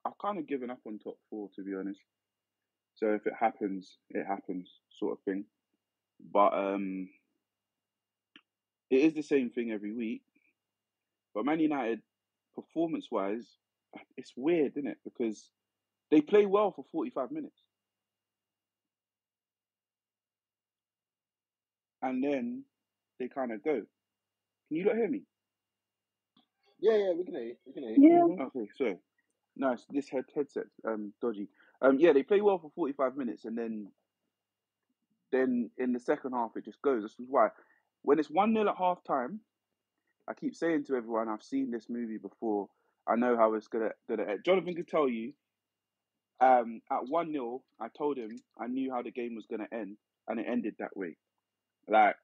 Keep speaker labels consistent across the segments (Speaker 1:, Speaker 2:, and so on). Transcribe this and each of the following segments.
Speaker 1: I've kind of given up on top four, to be honest. So if it happens, sort of thing. But it is the same thing every week. But Man United, performance-wise, it's weird, isn't it? Because they play well for 45 minutes. And then they kind of go. Can you not hear me?
Speaker 2: Yeah, we can hear you.
Speaker 1: Yeah. Okay, so nice. This headset's dodgy. Yeah, they play well for 45 minutes, and then in the second half it just goes. This is why when it's 1-0 at half time, I keep saying to everyone, I've seen this movie before. I know how it's gonna end. Jonathan could tell you. At 1-0, I told him I knew how the game was gonna end, and it ended that way. Like,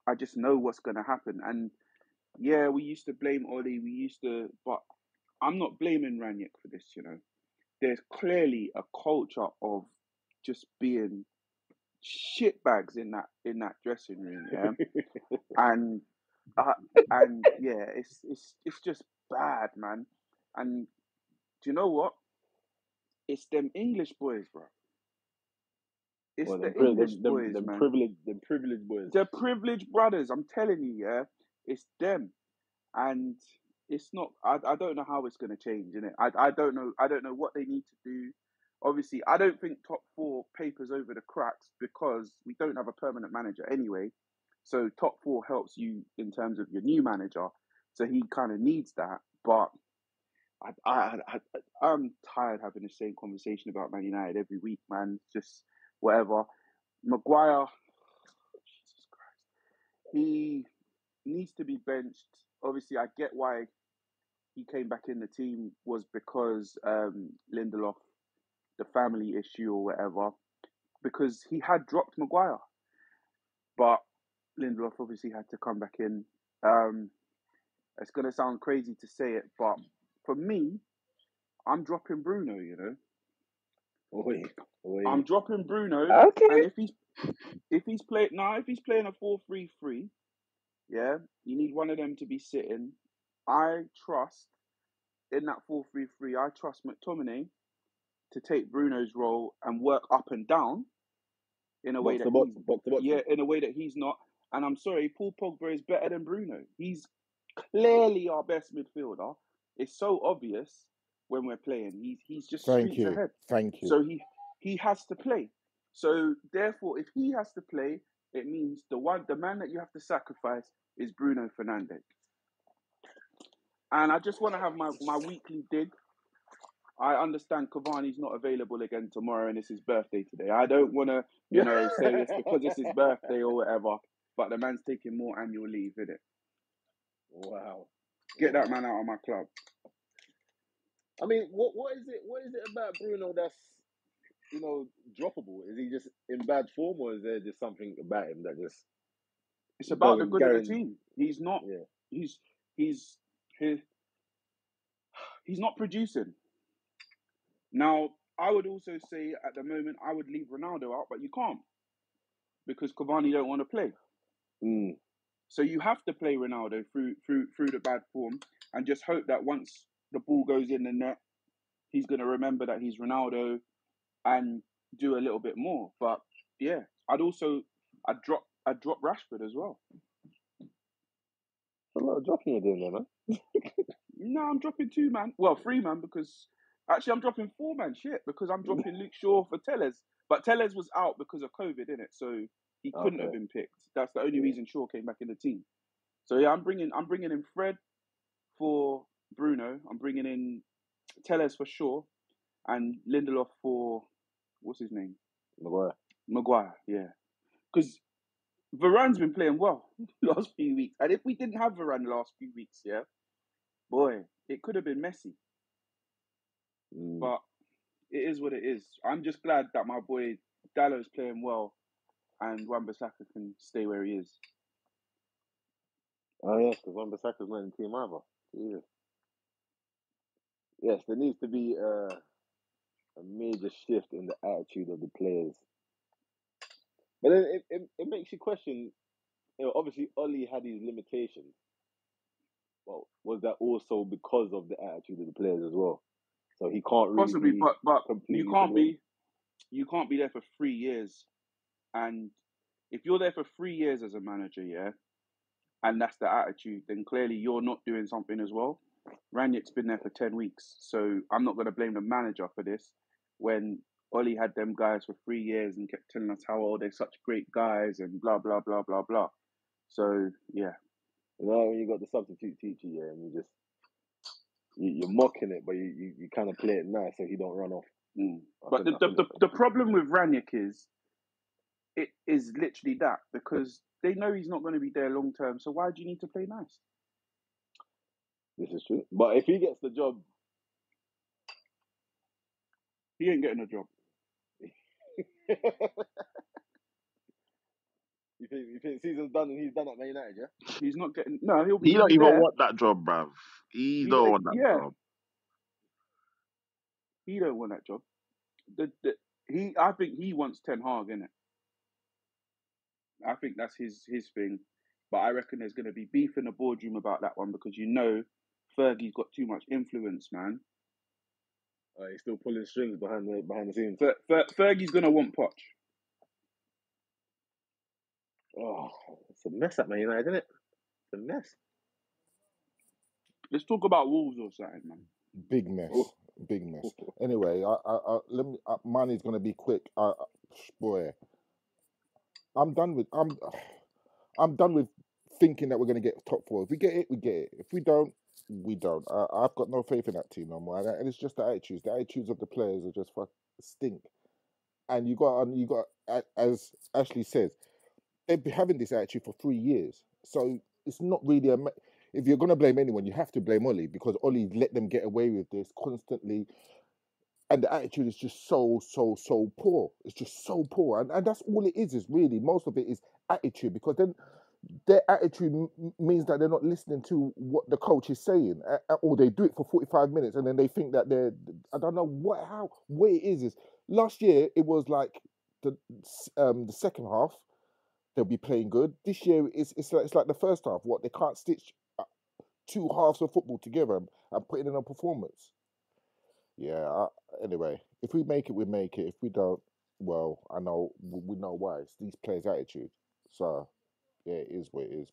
Speaker 1: I just know what's gonna happen. And yeah, we used to blame Oli. But I'm not blaming Ranić for this. You know, there's clearly a culture of just being shitbags in that dressing room. Yeah, and yeah, it's just bad, man. And do you know what? It's them English boys, bro. It's the English boys, man.
Speaker 2: Them privileged boys.
Speaker 1: The privileged brothers. I'm telling you, yeah, it's them, and it's not. I don't know how it's gonna change, innit? I don't know. I don't know what they need to do. Obviously, I don't think top four papers over the cracks because we don't have a permanent manager anyway. So top four helps you in terms of your new manager. So he kind of needs that. But I'm tired having the same conversation about Man United every week, man. Just whatever. Maguire, Jesus Christ, he needs to be benched. Obviously, I get why he came back in the team was because Lindelof, the family issue or whatever, because he had dropped Maguire. But Lindelof obviously had to come back in. It's going to sound crazy to say it, but for me, I'm dropping Bruno, you know. I'm dropping Bruno.
Speaker 3: Okay.
Speaker 1: And if he's playing a 4-3-3, yeah, you need one of them to be sitting. I trust in that 4-3-3. I trust McTominay to take Bruno's role and work up and down in a way in a way that he's not. And I'm sorry, Paul Pogba is better than Bruno. He's clearly our best midfielder. It's so obvious when we're playing. He's just streets ahead.
Speaker 2: Thank you.
Speaker 1: So he has to play. So therefore, if he has to play, it means the man that you have to sacrifice is Bruno Fernandes. And I just want to have my weekly dig. I understand Cavani's not available again tomorrow and it's his birthday today. I don't want to, say it's because it's his birthday or whatever, but the man's taking more annual leave, innit?
Speaker 2: Wow.
Speaker 1: Get that man out of my club.
Speaker 2: I mean, what is it about Bruno that's, droppable? Is he just in bad form, or is there just something about him that just...
Speaker 1: It's about the good of the team. He's not... Yeah. He's not producing. Now, I would also say at the moment I would leave Ronaldo out, but you can't because Cavani don't want to play. So you have to play Ronaldo through the bad form and just hope that once the ball goes in the net, he's going to remember that he's Ronaldo and do a little bit more. But yeah, I'd drop Rashford as well.
Speaker 2: A lot of dropping you're doing there, man.
Speaker 1: No, I'm dropping 2 man. Well, 3 man because actually I'm dropping 4 man. Shit, because I'm dropping Luke Shaw for Telles. But Telles was out because of COVID, innit? So he couldn't have been picked. That's the only reason Shaw came back in the team. So yeah, I'm bringing in Fred for Bruno. I'm bringing in Telles for Shaw, and Lindelof for what's his name? Maguire, yeah. Because Varane's been playing well last few weeks, and if we didn't have Varane the last few weeks, yeah, boy, it could have been messy. But it is what it is. I'm just glad that my boy Dallow's playing well and Wan-Bissaka can stay where he is.
Speaker 2: Oh yes, because Wan-Bissaka's not in the team either. Jesus. Yes, there needs to be a major shift in the attitude of the players. But then it makes you question. Obviously Ollie had his limitations. Well, was that also because of the attitude of the players as well? So he can't really
Speaker 1: Possibly,
Speaker 2: be
Speaker 1: but
Speaker 2: completely to blame.
Speaker 1: you can't be there for 3 years, and if you're there for 3 years as a manager, yeah, and that's the attitude, then clearly you're not doing something as well. Ranić's been there for 10 weeks, so I'm not going to blame the manager for this. When Ollie had them guys for 3 years and kept telling us how they're such great guys and blah blah blah blah blah. So yeah,
Speaker 2: When you got the substitute teacher, yeah, and you're mocking it, but you kind of play it nice so he don't run off.
Speaker 1: But the problem with Ranić is it is literally that, because they know he's not going to be there long term. So why do you need to play nice?
Speaker 2: This is true. But if he gets the job,
Speaker 1: he ain't getting a job.
Speaker 2: You think season's done and he's done at Man United, yeah?
Speaker 1: He's not getting. No,
Speaker 3: He don't even
Speaker 1: there.
Speaker 3: want that job, bruv. He don't want that job.
Speaker 1: He don't want that job. I think he wants Ten Hag, innit? I think that's his thing. But I reckon there's going to be beef in the boardroom about that one, because Fergie's got too much influence, man.
Speaker 2: He's still pulling strings behind the scenes.
Speaker 1: Fergie's going to want Poch.
Speaker 2: Oh, it's a mess at Man United, isn't it? It's a mess.
Speaker 1: Let's talk about Wolves or something, man.
Speaker 4: Big mess. Big mess. Anyway, mine is going to be quick. Boy, I'm done with thinking that we're going to get top four. If we get it, we get it. If we don't, we don't. I've got no faith in that team no more. And it's just the attitudes. The attitudes of the players are just stink. And you got, as Ashley says, they've been having this attitude for 3 years. So it's not really if you're going to blame anyone, you have to blame Ollie, because Ollie let them get away with this constantly. And the attitude is just so poor. It's just so poor. And that's all it is really. Most of it is attitude, because then their attitude means that they're not listening to what the coach is saying, or they do it for 45 minutes and then they think that I don't know what it is. Last year, it was like the second half, they'll be playing good. This year, it's like the first half. They can't stitch two halves of football together and put in a performance. Yeah. Anyway, if we make it, we make it. If we don't, well, I know we know why. It's these players' attitude. So yeah, it is what it is.